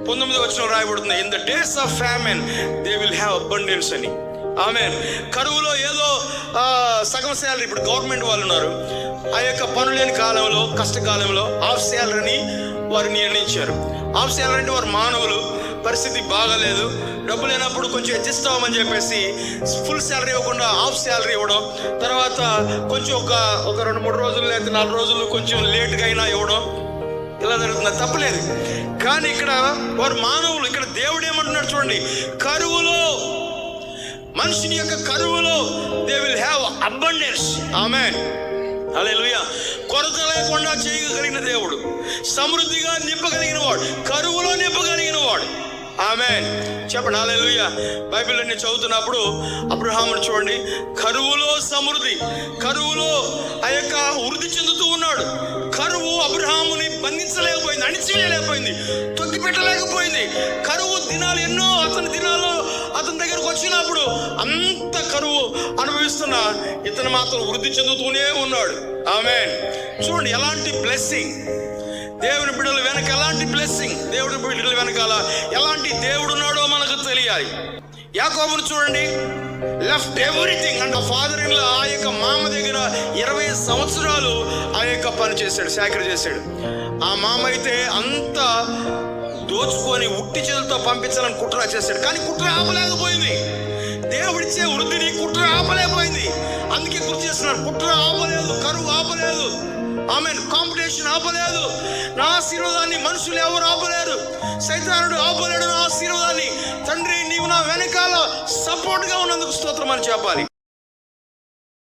19వ వచనం రాయబడుతుంది, in the days of famine they will have abundance అని. ఆమేన్. కరువులో ఏదో సగం శాలరీ, ఇప్పుడు గవర్నమెంట్ వాళ్ళు ఉన్నారు, ఆ యొక్క పనులేని కాలంలో, కష్టకాలంలో హాఫ్ శాలరీని వారు నిర్ణయించారు. హాఫ్ శాలరీ అంటే వారు మానవులు, పరిస్థితి బాగాలేదు, డబ్బు లేనప్పుడు కొంచెం అడ్జస్ట్ అవ్వమని చెప్పేసి ఫుల్ శాలరీ ఇవ్వకుండా హాఫ్ శాలరీ ఇవ్వడం, తర్వాత కొంచెం ఒక 2-3 రోజులు లేదా 4 రోజులు కొంచెం లేట్గా అయినా ఇవ్వడం, ఇలా జరుగుతుంది. తప్పలేదు. కానీ ఇక్కడ వారు మానవులు. ఇక్కడ దేవుడు ఏమంటున్నాడు చూడండి, కరువులో, మనిషిని యొక్క కరువులో దే విల్ హ్యావ్ అబండెన్స్. ఆమేన్. హల్లెలూయా. కొరత లేకుండా చేయగలిగిన దేవుడు, సమృద్ధిగా నింపగలిగిన వాడు, కరువులో నింపగలిగిన వాడు. ఆమేన్. చెప్పండి హల్లెలూయా. బైబిల్లో నేను చదువుతున్నప్పుడు అబ్రహామును చూడండి, కరువులో సమృద్ధి, కరువులో ఆ యొక్క వృద్ధి చెందుతూ ఉన్నాడు. కరువు అబ్రహాముని బంధించలేకపోయింది, అణిచివేయలేకపోయింది, తొక్కిపెట్టలేకపోయింది. కరువు దినాలు ఎన్నో అతని దినాల్లో అతని దగ్గరకు వచ్చినప్పుడు అంత కరువు అనుభవిస్తున్న ఇతను మాత్రం వృద్ధి చెందుతూనే ఉన్నాడు. ఆమేన్. చూడండి ఎలాంటి బ్లెస్సింగ్ దేవుని బిడ్డల వెనక, ఎలాంటి బ్లెస్సింగ్ దేవుని బిడ్డల వెనకాల ఎలాంటి దేవుడు ఉన్నాడో మనకు తెలియాలి. యాకోబును చూడండి, left everything and father in law, ఆ యొక్క మామ దగ్గర 20 సంవత్సరాలు ఆ యొక్క పని చేశాడు, సేకరణ చేశాడు. ఆ మామ అయితే అంత దోచుకొని ఉట్టి చేతులతో పంపించాలని కుట్ర చేశాడు, కానీ కుట్ర ఆపలేకపోయింది. దేవుడిచ్చే వృద్ధిని కుట్ర ఆపలేకపోయింది. అందుకే గుర్తు చేస్తున్నారు, కుట్ర ఆపలేదు, కరువు ఆపలేదు, ఆమేన్, కాంపిటీషన్ ఆపలేదు, నా ఆశీర్వాదాన్ని మనుషులు ఎవరు ఆపలేరు, సైతానుడు ఆపలేడు నా ఆశీర్వాదాన్ని. తండ్రి నీవు నా వెనకాల సపోర్ట్ గా ఉన్నందుకు స్తోత్రం అని చెప్పాలి.